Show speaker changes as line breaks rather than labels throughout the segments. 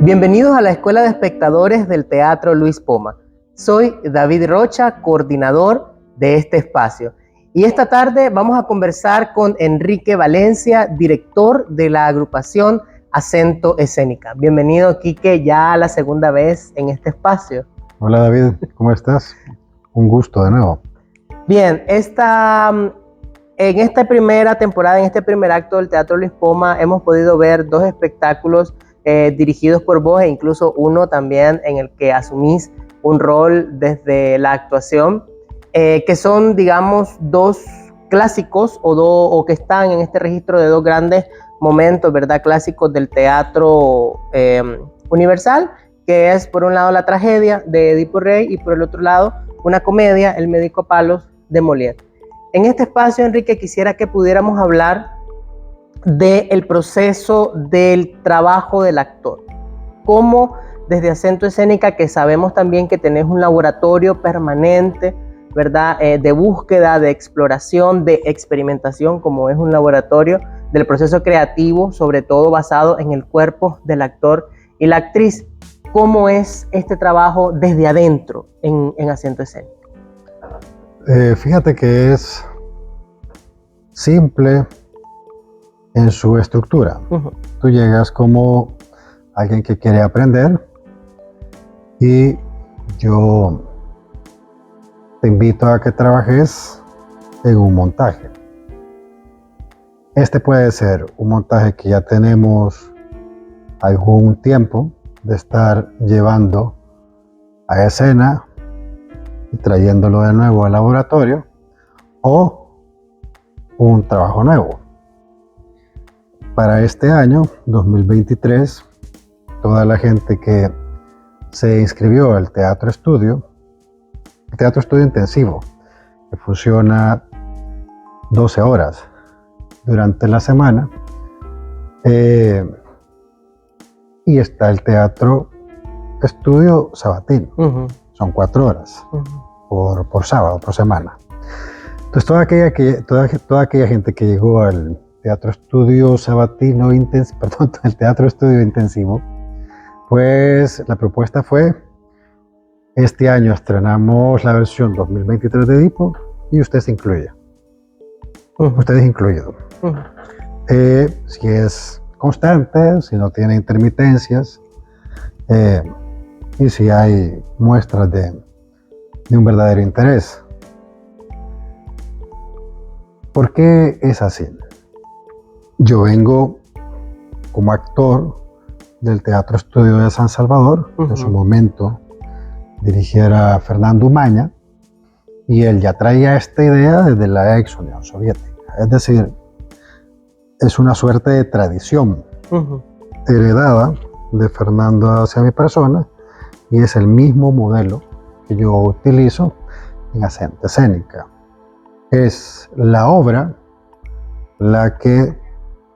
Bienvenidos a la Escuela de Espectadores del Teatro Luis Poma. Soy David Rocha, coordinador de este espacio. Y esta tarde vamos a conversar con Enrique Valencia, director de la agrupación Acento Escénica. Bienvenido, Quique, ya a la segunda vez en este espacio.
Hola David, ¿cómo estás? Un gusto de nuevo.
Bien, en esta primera temporada, en este primer acto del Teatro Luis Poma, hemos podido ver dos espectáculos dirigidos por vos e incluso uno también en el que asumís un rol desde la actuación, que son, digamos, dos clásicos o que están en este registro de dos grandes momentos, ¿verdad? Clásicos del teatro universal, que es por un lado La tragedia de Edipo Rey y por el otro lado una comedia, El médico Palos de Molière. En este espacio, Enrique, quisiera que pudiéramos hablar del proceso del trabajo del actor. Cómo desde Acento Escénica, que sabemos también que tenés un laboratorio permanente, ¿verdad? De búsqueda, de exploración, de experimentación, como es un laboratorio del proceso creativo, sobre todo basado en el cuerpo del actor y la actriz. ¿Cómo es este trabajo desde adentro en Acento Escénico?
Fíjate que es simple en su estructura. Tú llegas como alguien que quiere aprender y yo te invito a que trabajes en un montaje. Este puede ser un montaje que ya tenemos algún tiempo de estar llevando a escena y trayéndolo de nuevo al laboratorio, o un trabajo nuevo. Para este año 2023, toda la gente que se inscribió al Teatro Estudio, el Teatro Estudio Intensivo, que funciona 12 horas durante la semana, y está el Teatro Estudio Sabatino, son 4 horas por sábado, por semana. Entonces toda aquella gente que llegó al Teatro Estudio Sabatino el Teatro Estudio Intensivo, pues la propuesta fue: este año estrenamos la versión 2023 de Edipo y usted se incluye. Ustedes incluidos. Si es constante, si no tiene intermitencias, y si hay muestras de un verdadero interés. ¿Por qué es así? Yo vengo como actor del Teatro Estudio de San Salvador, en su momento dirigiera Fernando Umaña, y él ya traía esta idea desde la ex Unión Soviética. Es decir, es una suerte de tradición heredada de Fernando hacia mi persona, y es el mismo modelo que yo utilizo en Acento Escénica. Es la obra la que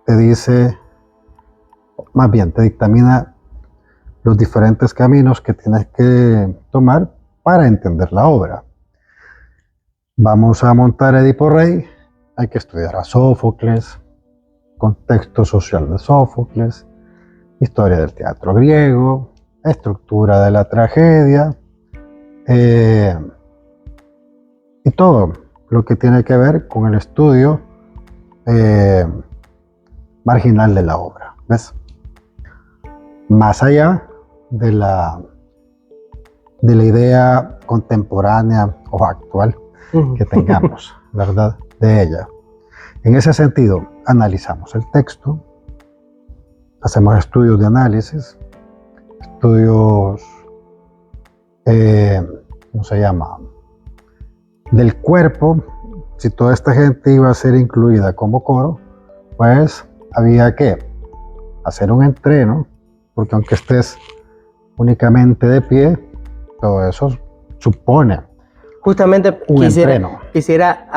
te dice, más bien te dictamina los diferentes caminos que tienes que tomar para entender la obra. Vamos a montar Edipo Rey, hay que estudiar a Sófocles, contexto social de Sófocles, historia del teatro griego, estructura de la tragedia, y todo lo que tiene que ver con el estudio marginal de la obra, ¿ves? Más allá de la idea contemporánea o actual que tengamos, ¿verdad?, de ella. En ese sentido, analizamos el texto, hacemos estudios de análisis, estudios, ¿cómo se llama?, del cuerpo. Si toda esta gente iba a ser incluida como coro, pues había que hacer un entreno, porque aunque estés únicamente de pie, todo eso supone
justamente
un entreno.
Quisiera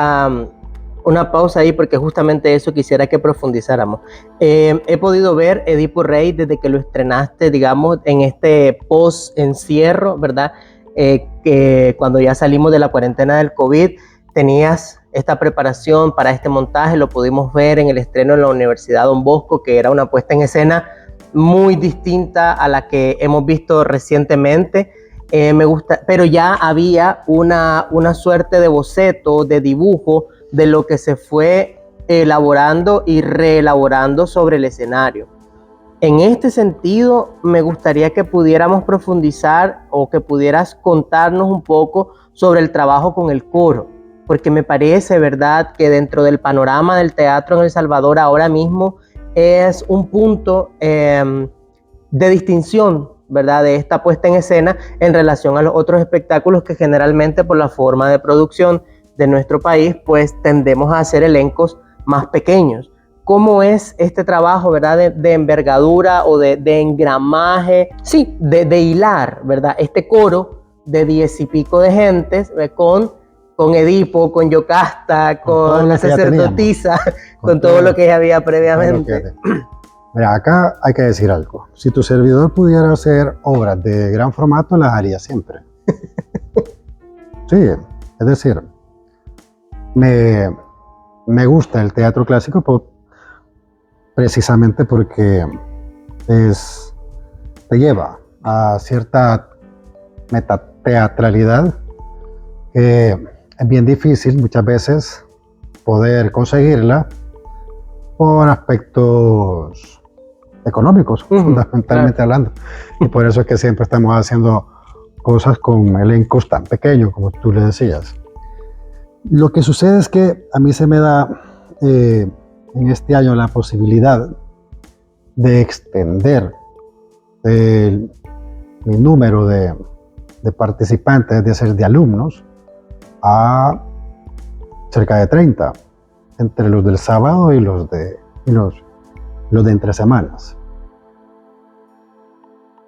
una pausa ahí, porque justamente eso quisiera que profundizáramos. He podido ver Edipo Rey desde que lo estrenaste, digamos, en este post-encierro, ¿verdad? Que cuando ya salimos de la cuarentena del COVID, tenías esta preparación para este montaje. Lo pudimos ver en el estreno en la Universidad Don Bosco, que era una puesta en escena muy distinta a la que hemos visto recientemente. Me gusta, pero ya había una suerte de boceto, de dibujo de lo que se fue elaborando y reelaborando sobre el escenario. En este sentido, me gustaría que pudiéramos profundizar o que pudieras contarnos un poco sobre el trabajo con el coro, porque me parece, ¿verdad?, que dentro del panorama del teatro en El Salvador ahora mismo es un punto de distinción, ¿verdad?, de esta puesta en escena en relación a los otros espectáculos que generalmente por la forma de producción de nuestro país, pues tendemos a hacer elencos más pequeños. ¿Cómo es este trabajo, ¿verdad?, de envergadura o de engramaje? Sí, de hilar, ¿verdad?, este coro de 10 y pico de gentes con Edipo, con Yocasta, con la sacerdotisa, con todo lo que ya había previamente.
Mira, acá hay que decir algo. Si tu servidor pudiera hacer obras de gran formato, las haría siempre. Sí, es decir, me gusta el teatro clásico precisamente porque te lleva a cierta metateatralidad que es bien difícil muchas veces poder conseguirla por aspectos económicos, fundamentalmente hablando. Y por eso es que siempre estamos haciendo cosas con elencos tan pequeños, como tú le decías. Lo que sucede es que a mí se me da en este año la posibilidad de extender mi número de participantes, es decir, de alumnos, a cerca de 30, entre los del sábado y los de entre semanas.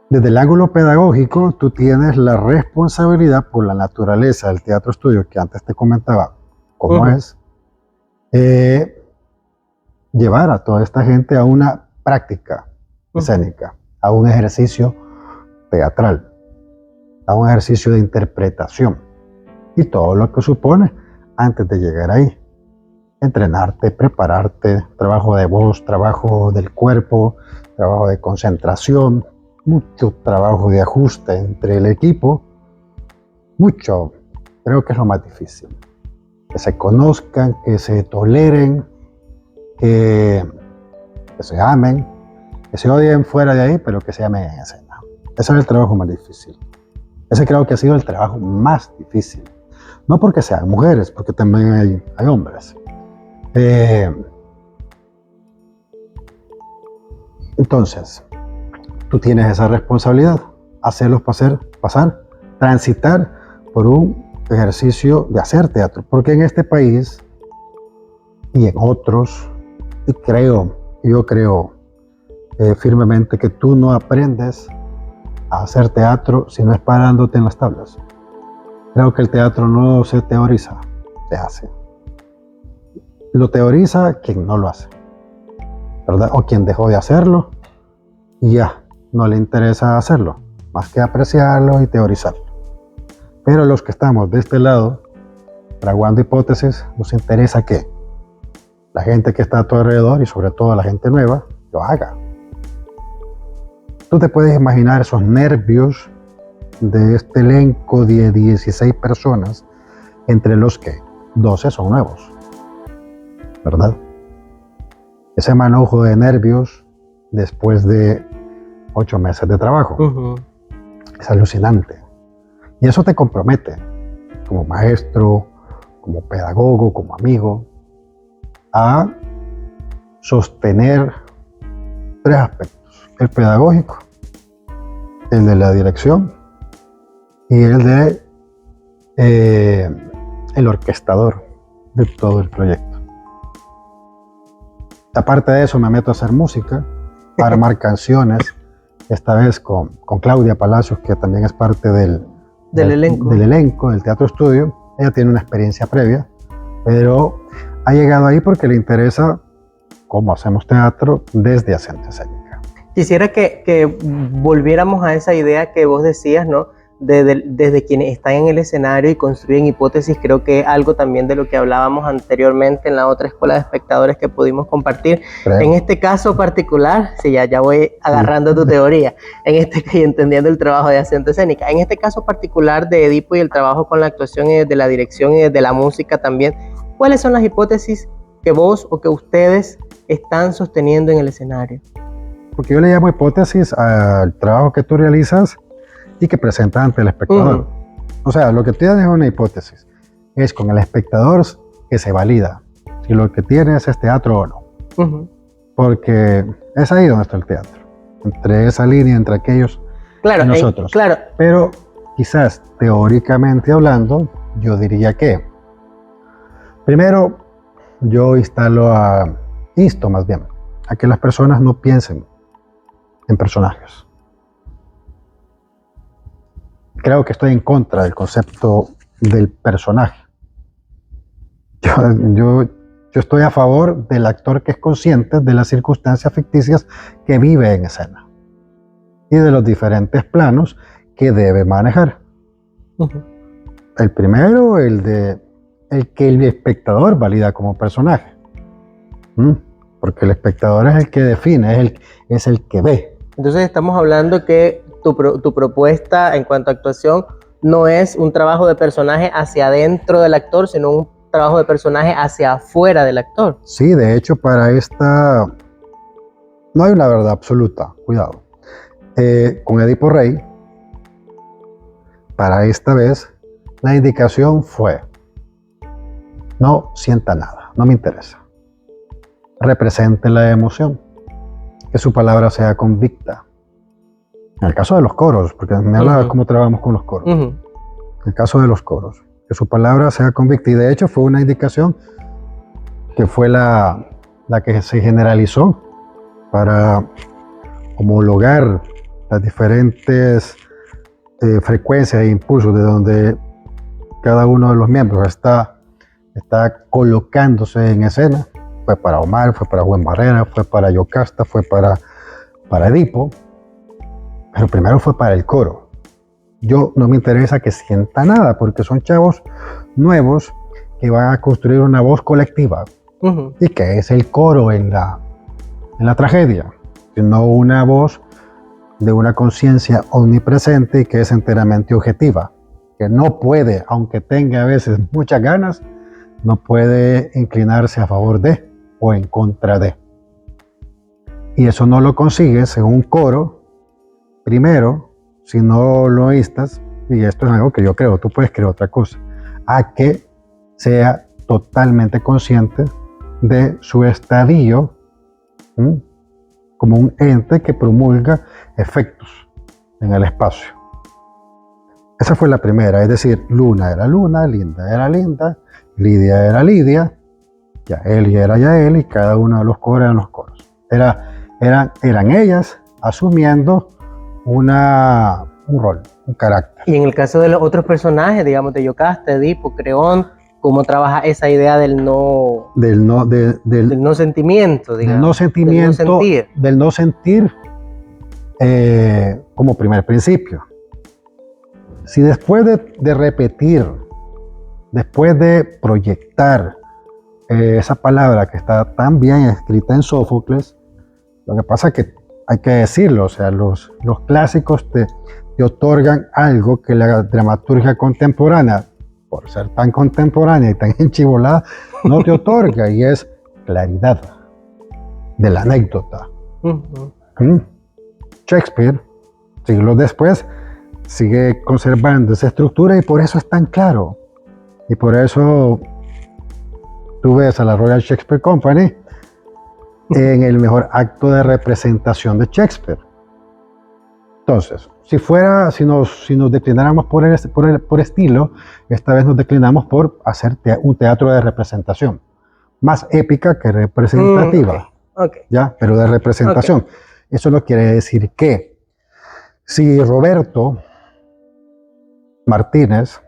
Desde el ángulo pedagógico, tú tienes la responsabilidad por la naturaleza del teatro estudio, que antes te comentaba cómo es, llevar a toda esta gente a una práctica escénica, a un ejercicio teatral, a un ejercicio de interpretación y todo lo que supone antes de llegar ahí. Entrenarte, prepararte, trabajo de voz, trabajo del cuerpo, trabajo de concentración, mucho trabajo de ajuste entre el equipo, mucho, creo que es lo más difícil. Que se conozcan, que se toleren, que se amen, que se odien fuera de ahí, pero que se amen en escena. Ese es el trabajo más difícil. Ese creo que ha sido el trabajo más difícil. No porque sean mujeres, porque también hay hombres. Entonces, tú tienes esa responsabilidad, hacerlos pasar, transitar por un ejercicio de hacer teatro, porque en este país y en otros, yo creo firmemente que tú no aprendes a hacer teatro si no es parándote en las tablas. Creo que el teatro no se teoriza, se hace. Lo teoriza quien no lo hace, ¿verdad? O quien dejó de hacerlo y ya no le interesa hacerlo, más que apreciarlo y teorizarlo. Pero los que estamos de este lado, fraguando hipótesis, nos interesa que la gente que está a tu alrededor y sobre todo la gente nueva, lo haga. Tú te puedes imaginar esos nervios de este elenco de 16 personas, entre los que 12 son nuevos, ¿verdad? Ese manojo de nervios después de 8 meses de trabajo es alucinante. Y eso te compromete como maestro, como pedagogo, como amigo, a sostener 3 aspectos: el pedagógico, el de la dirección y el de el orquestador de todo el proyecto. Aparte de eso, me meto a hacer música, a armar canciones, esta vez con Claudia Palacios, que también es parte del elenco del Teatro Estudio. Ella tiene una experiencia previa, pero ha llegado ahí porque le interesa cómo hacemos teatro desde Acento Escénica.
Quisiera que volviéramos a esa idea que vos decías, ¿no?, desde quienes están en el escenario y construyen hipótesis. Creo que es algo también de lo que hablábamos anteriormente en la otra escuela de espectadores que pudimos compartir.
Creo.
En este caso particular, sí, ya voy agarrando tu teoría, y entendiendo el trabajo de acento escénica. En este caso particular de Edipo y el trabajo con la actuación y desde la dirección y desde la música también, ¿cuáles son las hipótesis que vos o que ustedes están sosteniendo en el escenario?
Porque yo le llamo hipótesis al trabajo que tú realizas y que presentas ante el espectador. O sea, lo que tienes es una hipótesis. Es con el espectador que se valida si lo que tienes es teatro o no. Porque es ahí donde está el teatro. Entre esa línea, entre aquellos y nosotros.
Claro.
Pero quizás teóricamente hablando, yo diría que primero yo insto más bien a que las personas no piensen en personajes. Creo que estoy en contra del concepto del personaje. Yo estoy a favor del actor que es consciente de las circunstancias ficticias que vive en escena y de los diferentes planos que debe manejar. El primero, el que el espectador valida como personaje. Porque el espectador es el que define, es el que ve.
Entonces estamos hablando que tu propuesta en cuanto a actuación no es un trabajo de personaje hacia adentro del actor, sino un trabajo de personaje hacia afuera del actor.
Sí, de hecho para esta no hay una verdad absoluta, cuidado. Con Edipo Rey, para esta vez, la indicación fue: no sienta nada, no me interesa. Represente la emoción, que su palabra sea convicta. En el caso de los coros, porque me hablaba cómo trabajamos con los coros. En el caso de los coros, que su palabra sea convicta. Y de hecho fue una indicación que fue la que se generalizó para homologar las diferentes frecuencias e impulsos de donde cada uno de los miembros está colocándose en escena. Fue para Omar, fue para Juan Barrera, fue para Yocasta, fue para Edipo, pero primero fue para el coro. Yo no me interesa que sienta nada, porque son chavos nuevos que van a construir una voz colectiva, y que es el coro en la tragedia, sino una voz de una conciencia omnipresente y que es enteramente objetiva, que no puede, aunque tenga a veces muchas ganas, no puede inclinarse a favor de o en contra de. Y eso no lo consigues en un coro, primero, si no lo instas, y esto es algo que yo creo, tú puedes creer otra cosa, a que sea totalmente consciente de su estadio, como un ente que promulga efectos en el espacio. Esa fue la primera, es decir, Luna era Luna, Linda era Linda, Lidia era Lidia, Yael era Yael, y cada uno de los coros eran los coros. Eran ellas asumiendo un rol, un carácter.
Y en el caso de los otros personajes, digamos, de Yocasta, Edipo, Creón, ¿cómo trabaja esa idea del no sentimiento, digamos?
Del no sentir como primer principio. Si después de repetir, después de proyectar esa palabra que está tan bien escrita en Sófocles, lo que pasa es que hay que decirlo, o sea, los clásicos te otorgan algo que la dramaturgia contemporánea, por ser tan contemporánea y tan enchivolada, no te otorga, y es claridad de la anécdota. Shakespeare, siglos después, sigue conservando esa estructura y por eso es tan claro. Y por eso tú ves a la Royal Shakespeare Company en el mejor acto de representación de Shakespeare. Entonces, si nos declináramos por estilo, esta vez nos declinamos por hacer un teatro de representación, más épica que representativa, ¿ya? Pero de representación. Eso no quiere decir que si Roberto Martínez,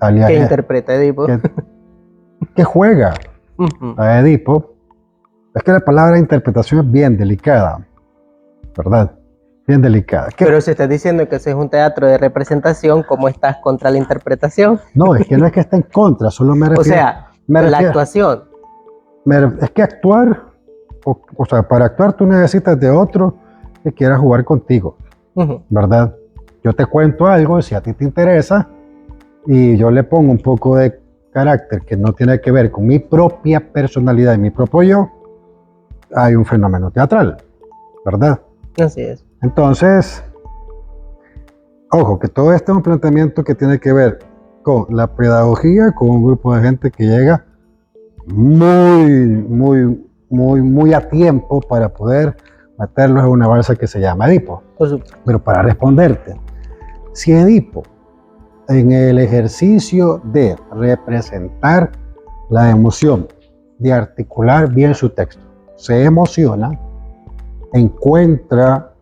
alias,
que interpreta a Edipo,
que juega a Edipo, es que la palabra interpretación es bien delicada, ¿verdad? bien delicada.
Pero si estás diciendo que ese es un teatro de representación, ¿cómo estás contra la interpretación?
No, es que no es que esté en contra, solo me refiero...
O sea, la actuación.
Es que actuar, o sea, para actuar tú necesitas de otro que quiera jugar contigo, ¿verdad? Yo te cuento algo, si a ti te interesa, y yo le pongo un poco de carácter que no tiene que ver con mi propia personalidad y mi propio yo, hay un fenómeno teatral, ¿verdad?
Así es.
Entonces, ojo, que todo esto es un planteamiento que tiene que ver con la pedagogía, con un grupo de gente que llega muy a tiempo para poder meterlos en una balsa que se llama Edipo. Pero para responderte, si Edipo, en el ejercicio de representar la emoción, de articular bien su texto, se emociona, encuentra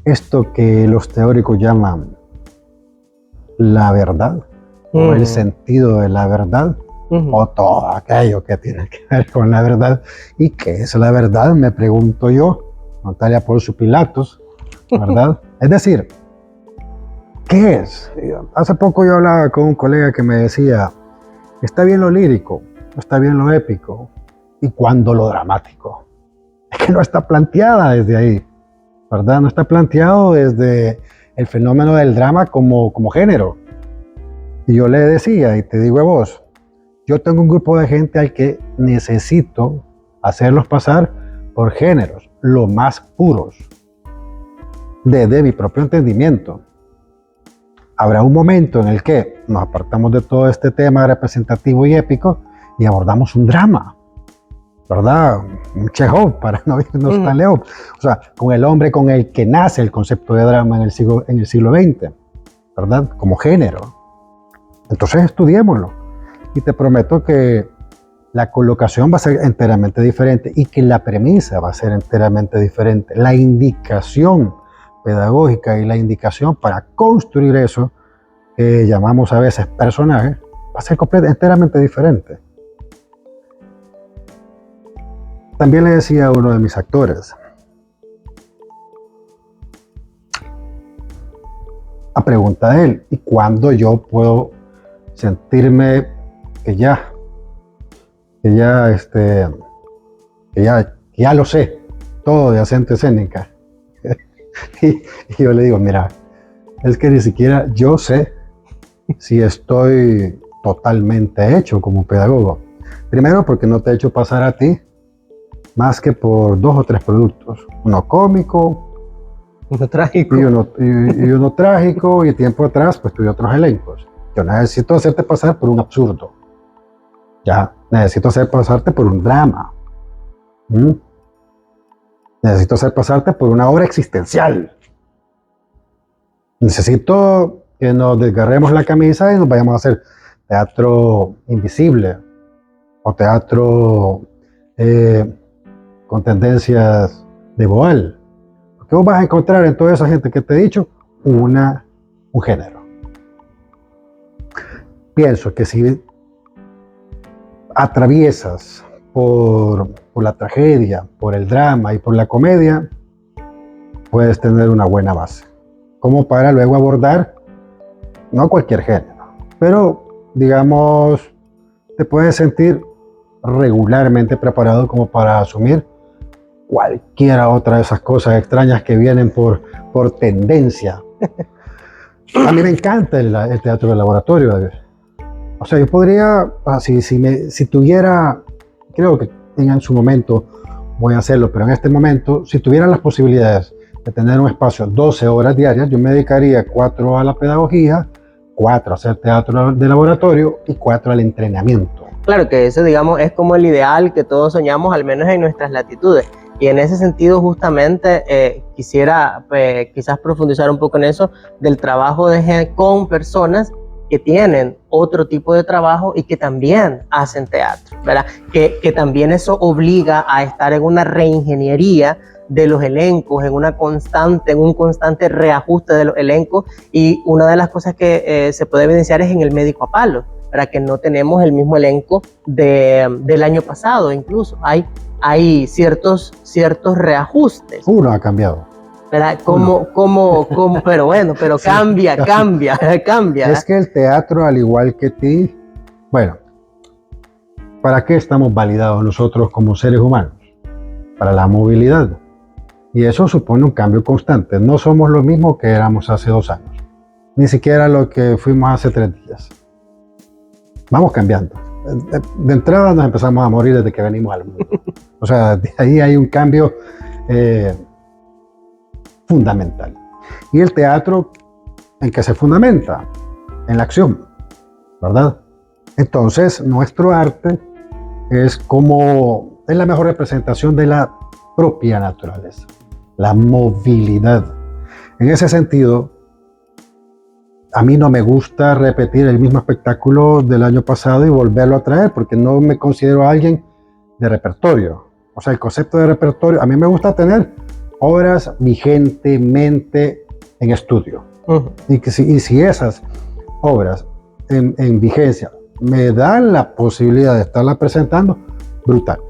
esto que los teóricos llaman la verdad, o el sentido de la verdad, o todo aquello que tiene que ver con la verdad. ¿Y qué es la verdad? Me pregunto yo, Natalia Poncio Pilatos, ¿verdad? Es decir, ¿qué es? Hace poco yo hablaba con un colega que me decía, está bien lo lírico, está bien lo épico, ¿y cuándo lo dramático? Es que no está planteada desde ahí, ¿verdad? No está planteado desde el fenómeno del drama como género. Y yo le decía, y te digo a vos, yo tengo un grupo de gente al que necesito hacerlos pasar por géneros, lo más puros, desde mi propio entendimiento. Habrá un momento en el que nos apartamos de todo este tema representativo y épico y abordamos un drama, ¿verdad? Un Chekhov, para no irnos tan lejos. O sea, con el hombre con el que nace el concepto de drama en el siglo XX, ¿verdad? Como género. Entonces estudiémoslo. Y te prometo que la colocación va a ser enteramente diferente y que la premisa va a ser enteramente diferente. La indicación pedagógica y la indicación para construir eso que llamamos a veces personaje va a ser enteramente diferente. También le decía a uno de mis actores, a pregunta de él, ¿y cuándo yo puedo sentirme que ya lo sé, todo de acento escénica? y yo le digo, mira, es que ni siquiera yo sé si estoy totalmente hecho como pedagogo. Primero porque no te he hecho pasar a ti más que por 2 o 3 productos, uno cómico,
uno trágico
y uno trágico, y tiempo atrás pues tuve otros elencos. Yo necesito hacerte pasar por un absurdo, ya necesito hacer pasarte por un drama, necesito hacer pasarte por una obra existencial, necesito que nos desgarremos la camisa y nos vayamos a hacer teatro invisible o teatro con tendencias de Boal. Porque vos vas a encontrar en toda esa gente que te he dicho un género. Pienso que si atraviesas por la tragedia, por el drama y por la comedia, puedes tener una buena base, como para luego abordar, no cualquier género, pero digamos, te puedes sentir regularmente preparado como para asumir cualquiera otra de esas cosas extrañas que vienen por tendencia. A mí me encanta el teatro de laboratorio, David. O sea, yo podría, si tuviera, creo que en su momento voy a hacerlo, pero en este momento, si tuviera las posibilidades de tener un espacio 12 horas diarias, yo me dedicaría 4 a la pedagogía, 4 a hacer teatro de laboratorio y 4 al entrenamiento.
Claro que eso, digamos, es como el ideal que todos soñamos, al menos en nuestras latitudes. Y en ese sentido, justamente, quisiera quizás profundizar un poco en eso, del trabajo con personas que tienen otro tipo de trabajo y que también hacen teatro, ¿verdad? Que también eso obliga a estar en una reingeniería de los elencos, en un constante reajuste de los elencos, y una de las cosas que se puede evidenciar es en el médico a palo, para que no tenemos el mismo elenco del año pasado. Incluso hay hay ciertos reajustes.
Uno ha cambiado.
¿Verdad? Pero bueno, pero sí. cambia.
Es que el teatro, al igual que ti, bueno, ¿para qué estamos validados nosotros como seres humanos? Para la movilidad. Y eso supone un cambio constante. No somos lo mismo que éramos hace 2 años. Ni siquiera lo que fuimos hace 3 días. Vamos cambiando. De entrada nos empezamos a morir desde que venimos al mundo. O sea, de ahí hay un cambio fundamental. Y el teatro, ¿en qué se fundamenta? En la acción, ¿verdad? Entonces, nuestro arte es la mejor representación de la propia naturaleza, la movilidad. En ese sentido, a mí no me gusta repetir el mismo espectáculo del año pasado y volverlo a traer, porque no me considero alguien de repertorio. O sea, el concepto de repertorio, a mí me gusta tener obras vigentemente en estudio. Y si esas obras en vigencia me dan la posibilidad de estarla presentando, brutal.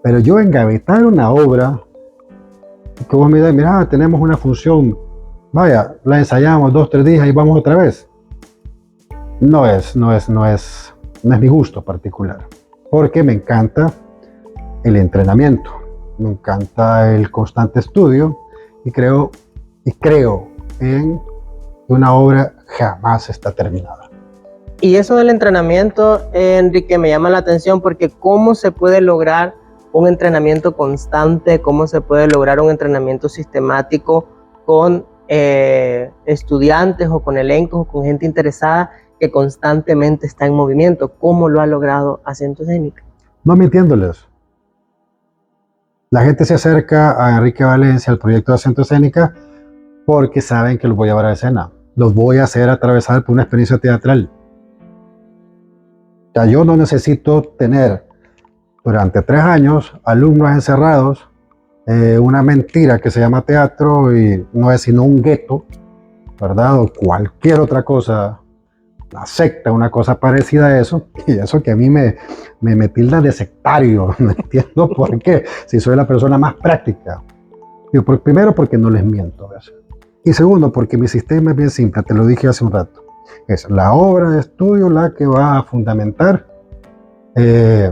Pero yo engavetar una obra, que vos me digas, mira, tenemos una función, vaya, la ensayamos 2 o 3 días y vamos otra vez. No es mi gusto particular, porque me encanta el entrenamiento, me encanta el constante estudio y creo en que una obra jamás está terminada.
Y eso del entrenamiento, Enrique, me llama la atención porque ¿cómo se puede lograr un entrenamiento constante? ¿Cómo se puede lograr un entrenamiento sistemático con estudiantes o con elencos o con gente interesada que constantemente está en movimiento? ¿Cómo lo ha logrado Acento Escénica?
No mintiéndoles. La gente se acerca a Enrique Valencia, al proyecto de Acento Escénica, porque saben que los voy a llevar a escena. Los voy a hacer atravesar por una experiencia teatral. O sea, yo no necesito tener durante 3 años alumnos encerrados, una mentira que se llama teatro y no es sino un gueto, ¿verdad? O cualquier otra cosa, una secta, una cosa parecida a eso, y eso que a mí me tilda de sectario, no entiendo por qué, si soy la persona más práctica. Primero porque no les miento a veces. Y segundo porque mi sistema es bien simple, te lo dije hace un rato. Es la obra de estudio la que va a fundamentar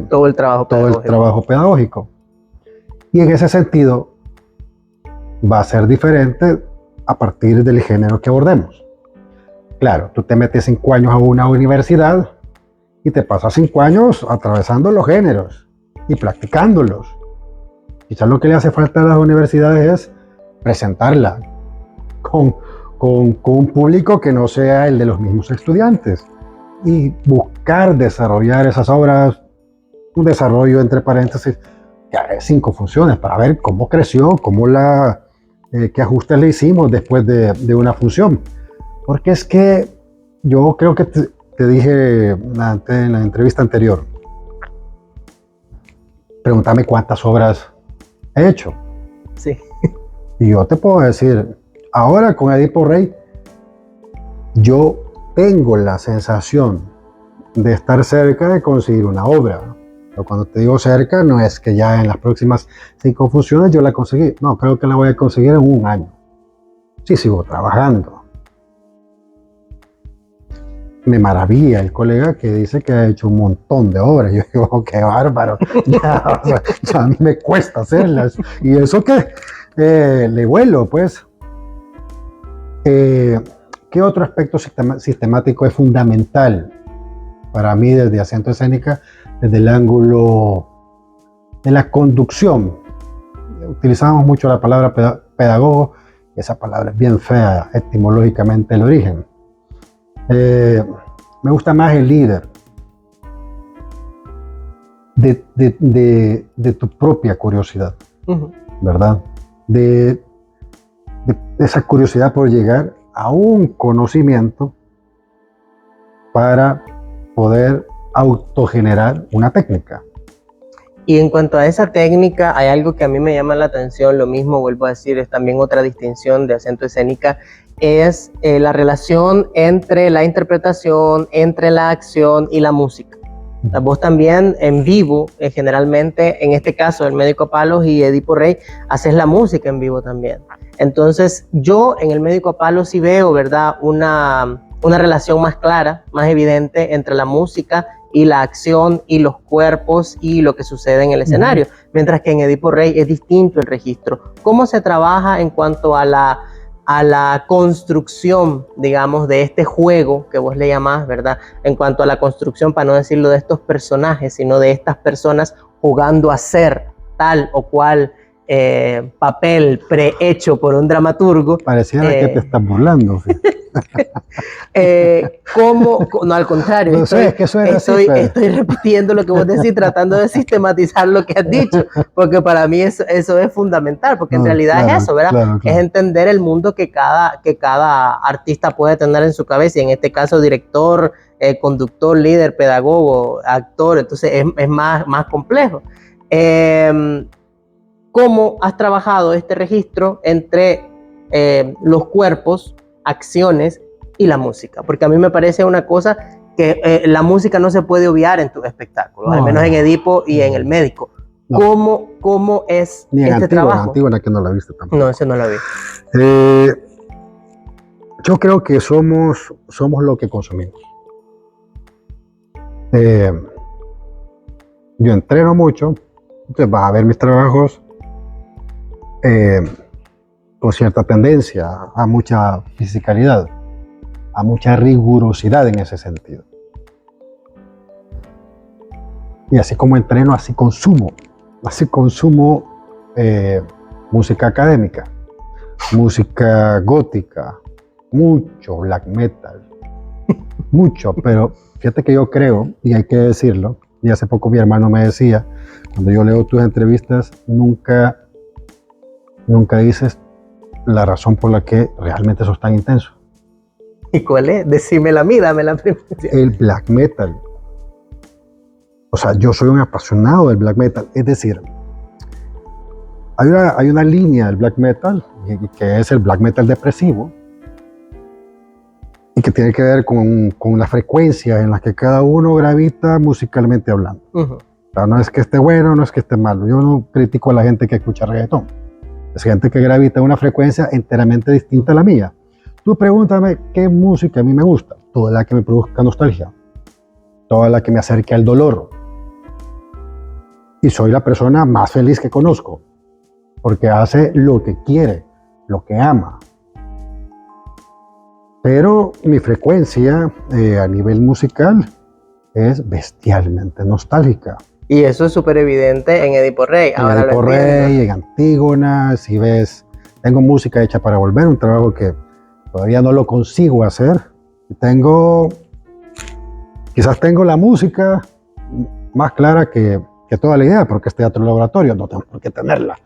todo el trabajo
pedagógico. Y en ese sentido va a ser diferente a partir del género que abordemos. Claro, tú te metes 5 años a una universidad y te pasas 5 años atravesando los géneros y practicándolos. Quizás lo que le hace falta a las universidades es presentarla con un público que no sea el de los mismos estudiantes y buscar desarrollar esas obras, un desarrollo entre paréntesis, que hay 5 funciones para ver cómo creció, qué ajustes le hicimos después de una función. Porque es que yo creo que te dije en la entrevista anterior, pregúntame cuántas obras he hecho.
Sí.
Y yo te puedo decir, ahora con Edipo Rey, yo tengo la sensación de estar cerca de conseguir una obra. Pero cuando te digo cerca, no es que ya en las próximas 5 funciones yo la conseguí. No, creo que la voy a conseguir en 1 año. Sí, sigo trabajando. Me maravilla el colega que dice que ha hecho un montón de obras. Yo digo, oh, qué bárbaro. Ya a mí me cuesta hacerlas. Y eso que le vuelo, pues. ¿Qué otro aspecto sistemático es fundamental para mí desde Acento Escénica? Desde el ángulo de la conducción. Utilizamos mucho la palabra pedagogo, y esa palabra es bien fea etimológicamente el origen. Me gusta más el líder de tu propia curiosidad, ¿verdad? De esa curiosidad por llegar a un conocimiento para poder autogenerar una técnica.
Y en cuanto a esa técnica, hay algo que a mí me llama la atención, lo mismo vuelvo a decir, es también otra distinción de Acento Escénica, es la relación entre la interpretación, entre la acción y la música. Vos también en vivo, generalmente, en este caso, el Médico Palos y Edipo Rey, haces la música en vivo también. Entonces, yo en el Médico Palos sí veo, ¿verdad?, una relación más clara, más evidente entre la música y la acción y los cuerpos y lo que sucede en el escenario, mientras que en Edipo Rey es distinto el registro. ¿Cómo se trabaja en cuanto a la construcción, digamos, de este juego que vos le llamás, ¿verdad? En cuanto a la construcción, para no decirlo de estos personajes, sino de estas personas jugando a ser tal o cual papel prehecho por un dramaturgo.
Pareciera que te estás burlando.
No, al contrario,
No sé, es que eso es así, pero...
estoy repitiendo lo que vos decís, tratando de sistematizar lo que has dicho, porque para mí eso es fundamental, porque en realidad
claro,
es eso, ¿verdad?
Claro.
Es entender el mundo que cada artista puede tener en su cabeza, y en este caso director, conductor, líder, pedagogo, actor, entonces es más complejo. ¿Cómo has trabajado este registro entre los cuerpos, acciones y la música? Porque a mí me parece una cosa que la música no se puede obviar en tus espectáculos, al menos en Edipo y en El Médico. No. ¿Cómo es
ni en
este trabajo?
Antígona, que no la viste tampoco.
No, ese no la vi.
Yo creo que somos lo que consumimos. Yo entreno mucho, entonces vas a ver mis trabajos con cierta tendencia a mucha fisicalidad, a mucha rigurosidad en ese sentido. Y así como entreno, así consumo música académica, música gótica, mucho black metal, mucho, pero fíjate que yo creo, y hay que decirlo, y hace poco mi hermano me decía, cuando yo leo tus entrevistas, nunca dices la razón por la que realmente sos tan intenso.
¿Y cuál es? Decímela a mí, dámela primero.
El black metal. O sea, yo soy un apasionado del black metal. Es decir, hay una línea del black metal que es el black metal depresivo y que tiene que ver con la frecuencia en la que cada uno gravita musicalmente hablando. O sea, no es que esté bueno, no es que esté malo. Yo no critico a la gente que escucha reggaetón. Es gente que gravita a una frecuencia enteramente distinta a la mía. Tú pregúntame qué música a mí me gusta. Toda la que me produzca nostalgia. Toda la que me acerque al dolor. Y soy la persona más feliz que conozco. Porque hace lo que quiere, lo que ama. Pero mi frecuencia a nivel musical es bestialmente nostálgica.
Y eso es súper evidente en Edipo Rey.
En Edipo Rey, en Antígona, si ves, tengo música hecha para volver, un trabajo que todavía no lo consigo hacer. Quizás tengo la música más clara que toda la idea, porque es teatro laboratorio, no tengo por qué tenerla,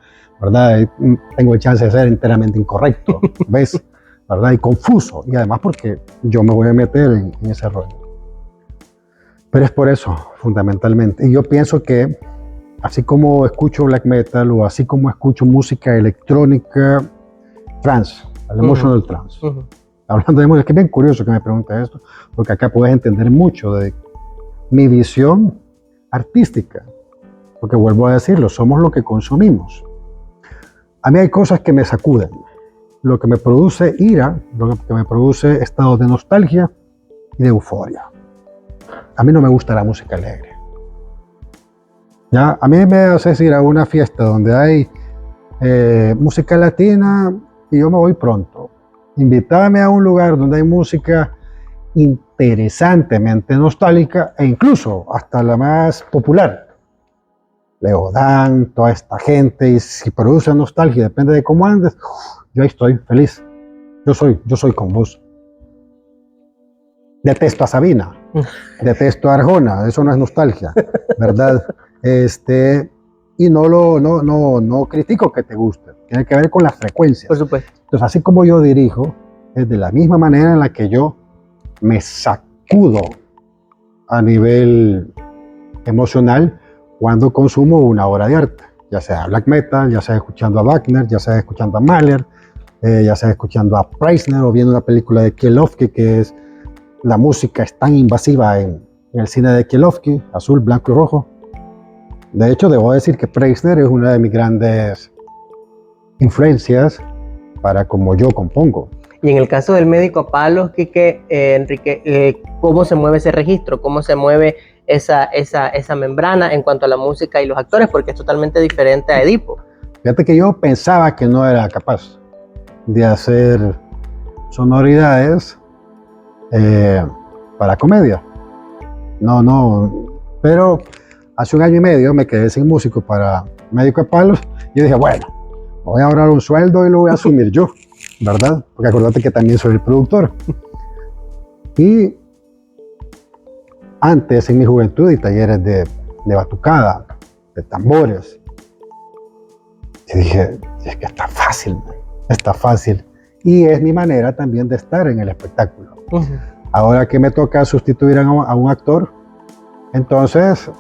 ¿verdad? Tengo el chance de ser enteramente incorrecto, ¿ves? ¿Verdad? Y confuso, y además porque yo me voy a meter en ese rollo. Pero es por eso, fundamentalmente. Y yo pienso que, así como escucho black metal o así como escucho música electrónica, trance, el emotional trance. Hablando de música, es que es bien curioso que me preguntes esto, porque acá puedes entender mucho de mi visión artística. Porque vuelvo a decirlo, somos lo que consumimos. A mí hay cosas que me sacuden. Lo que me produce ira, lo que me produce estados de nostalgia y de euforia. A mí no me gusta la música alegre. ¿Ya? A mí me haces ir a una fiesta donde hay música latina y yo me voy pronto. Invítame a un lugar donde hay música interesantemente nostálgica e incluso hasta la más popular. Leodán, toda esta gente, y si produce nostalgia, depende de cómo andes, yo ahí estoy feliz. Yo soy con vos. Detesto a Sabina, detesto a Arjona, eso no es nostalgia, ¿verdad? Y no critico que te guste, tiene que ver con las frecuencias.
Por supuesto.
Entonces, así como yo dirijo, es de la misma manera en la que yo me sacudo a nivel emocional cuando consumo una obra de arte, ya sea black metal, ya sea escuchando a Wagner, ya sea escuchando a Mahler, ya sea escuchando a Preisner o viendo una película de Kieslowski, que es la música es tan invasiva en en el cine de Kieslowski, azul, blanco y rojo. De hecho, debo decir que Preisner es una de mis grandes influencias para cómo yo compongo.
Y en el caso del médico a palos, Quique, Enrique, ¿cómo se mueve ese registro? ¿Cómo se mueve esa membrana en cuanto a la música y los actores? Porque es totalmente diferente a Edipo.
Fíjate que yo pensaba que no era capaz de hacer sonoridades para comedia. No, pero hace 1 año y medio me quedé sin músico para médico a palos y yo dije, bueno, voy a ahorrar un sueldo y lo voy a asumir yo, ¿verdad? Porque acuérdate que también soy el productor. Y antes, en mi juventud, y talleres de batucada, de tambores, y dije, es que está fácil, man. Está fácil. Y es mi manera también de estar en el espectáculo. Ahora que me toca sustituir a un actor, entonces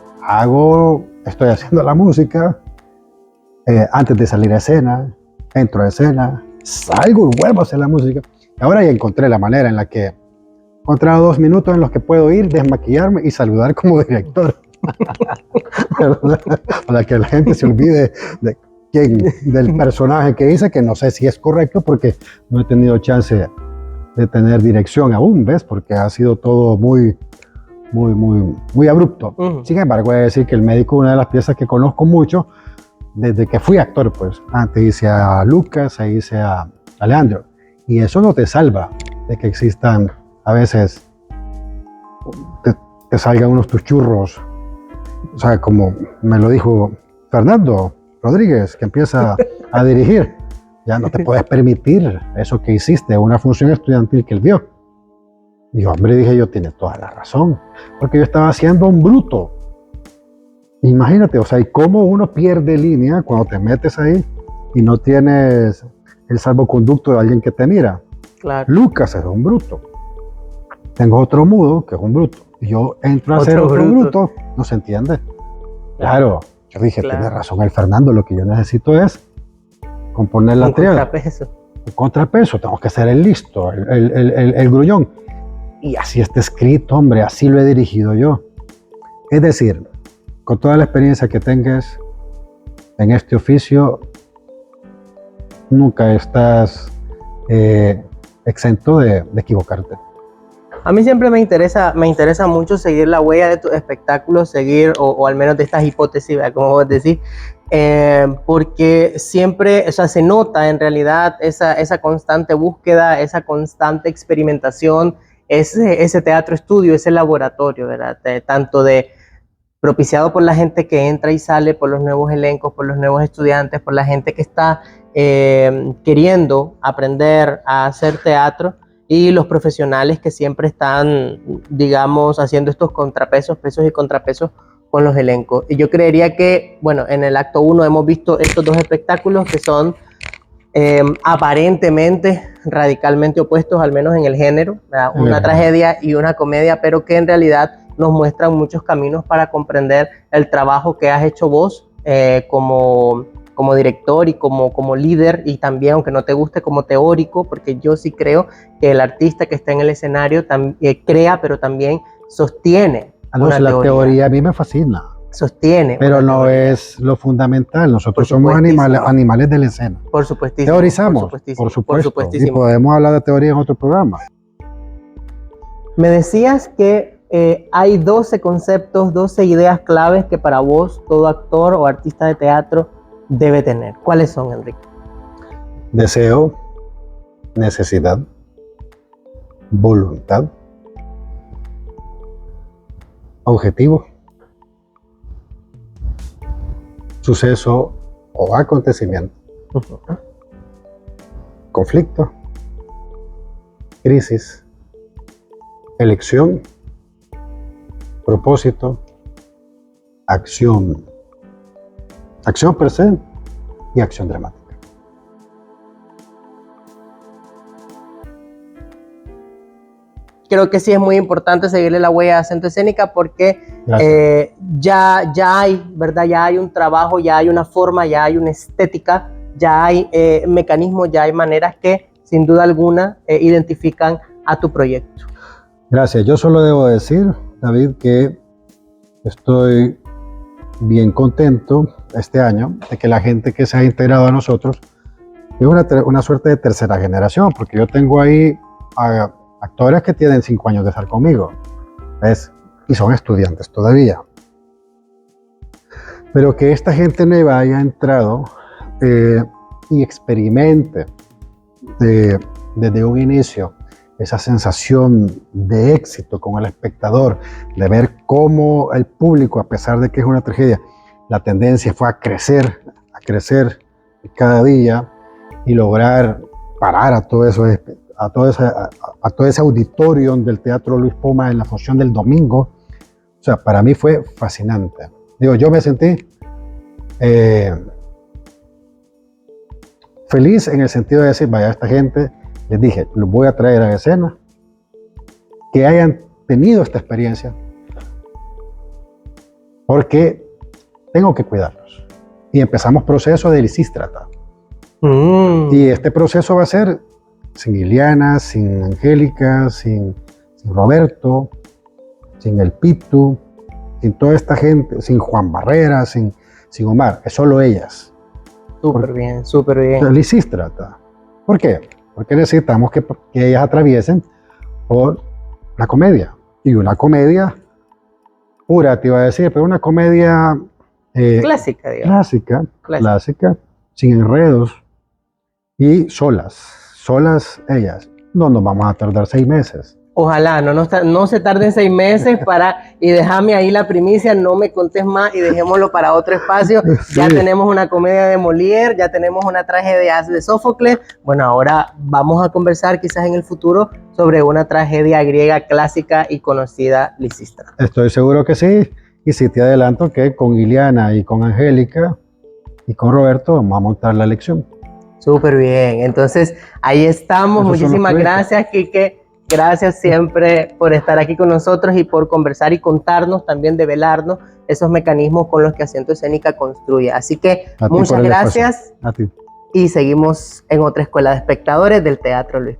estoy haciendo la música, antes de salir a escena, entro a escena, salgo y vuelvo a hacer la música. Ahora ya encontré la manera en la que he encontrado 2 minutos en los que puedo ir, desmaquillarme y saludar como director. Para que la gente se olvide del personaje que hice, que no sé si es correcto porque no he tenido chance de tener dirección aún, ¿ves? Porque ha sido todo muy abrupto. Sin embargo, he de decir que El Médico es una de las piezas que conozco mucho desde que fui actor, pues. Antes hice a Lucas, ahí hice a Leandro. Y eso no te salva de que existan, a veces, te salgan unos tus churros. O sea, como me lo dijo Fernando Rodríguez, que empieza a dirigir. Ya no te puedes permitir eso que hiciste, una función estudiantil que él vio. Y hombre, dije yo, tiene toda la razón, porque yo estaba haciendo un bruto. Imagínate, o sea, y cómo uno pierde línea cuando te metes ahí y no tienes el salvoconducto de alguien que te mira.
Claro.
Lucas es un bruto. Tengo otro mudo que es un bruto. Y yo entro a hacer otro bruto, no se entiende. Claro, yo dije, tiene razón el Fernando, lo que yo necesito es componer la triada. Un contrapeso, tengo que ser el listo, el gruñón. Y así está escrito, hombre, así lo he dirigido yo. Es decir, con toda la experiencia que tengas en este oficio, nunca estás exento de equivocarte.
A mí siempre me interesa mucho seguir la huella de tus espectáculos, seguir, o al menos de estas hipótesis, como vos decís, porque siempre, o sea, se nota en realidad esa constante búsqueda, esa constante experimentación, ese teatro estudio, ese laboratorio, ¿verdad? Tanto propiciado por la gente que entra y sale, por los nuevos elencos, por los nuevos estudiantes, por la gente que está queriendo aprender a hacer teatro, y los profesionales que siempre están, digamos, haciendo estos contrapesos, pesos y contrapesos con los elencos. Y yo creería que, bueno, en el acto 1 hemos visto estos 2 espectáculos que son aparentemente radicalmente opuestos, al menos en el género, ¿verdad? Una tragedia y una comedia, pero que en realidad nos muestran muchos caminos para comprender el trabajo que has hecho vos como director y como líder, y también, aunque no te guste, como teórico, porque yo sí creo que el artista que está en el escenario crea, pero también sostiene.
La teoría a mí me fascina.
Sostiene.
Pero no es lo fundamental. Nosotros somos animales de la escena.
Por supuestísimo.
Teorizamos, por supuesto. Y podemos hablar de teoría en otro programa.
Me decías que hay 12 conceptos, 12 ideas claves que para vos todo actor o artista de teatro debe tener. ¿Cuáles son, Enrique?
Deseo, necesidad, voluntad, objetivo, suceso o acontecimiento, conflicto, crisis, elección, propósito, acción per se y acción dramática.
Creo que sí es muy importante seguirle la huella a Centro Escénica porque ya hay, ¿verdad? Ya hay un trabajo, ya hay una forma, ya hay una estética, ya hay mecanismos, ya hay maneras que sin duda alguna identifican a tu proyecto.
Gracias. Yo solo debo decir David, que estoy bien contento este año de que la gente que se ha integrado a nosotros es una suerte de tercera generación, porque yo tengo ahí a actores que tienen 5 años de estar conmigo, ¿ves? Y son estudiantes todavía. Pero que esta gente nueva haya entrado y experimente desde un inicio esa sensación de éxito con el espectador, de ver cómo el público, a pesar de que es una tragedia, la tendencia fue a crecer cada día y lograr parar a todo eso, a todo ese auditorio del Teatro Luis Poma en la función del domingo. O sea, para mí fue fascinante. Digo, yo me sentí feliz en el sentido de decir, vaya, esta gente, les dije, los voy a traer a escena, que hayan tenido esta experiencia, porque tengo que cuidarlos. Y empezamos proceso de Lisístrata. Y este proceso va a ser sin Iliana, sin Angélica, sin Roberto, sin el Pitu, sin toda esta gente, sin Juan Barrera, sin Omar, es solo ellas.
Súper bien, súper bien.
Lisístrata. ¿Por qué? Porque necesitamos que ellas atraviesen por la comedia. Y una comedia pura, te iba a decir, pero una comedia
Clásica, digamos.
Clásica, sin enredos y solas ellas. No nos vamos a tardar 6 meses.
Ojalá, no se tarden 6 meses y déjame ahí la primicia, no me contes más y dejémoslo para otro espacio. Sí. Ya tenemos una comedia de Molière, ya tenemos una tragedia de Sófocles. Bueno, ahora vamos a conversar quizás en el futuro sobre una tragedia griega clásica y conocida, Lisístrata.
Estoy seguro que sí, y sí te adelanto que con Iliana y con Angélica y con Roberto vamos a montar la lección.
Súper bien, entonces ahí estamos. Muchísimas gracias, Quique. Gracias siempre por estar aquí con nosotros y por conversar y contarnos, también develarnos esos mecanismos con los que Asiento Escénica construye. Así que muchas gracias.
A ti.
Y seguimos en otra escuela de espectadores del Teatro Luis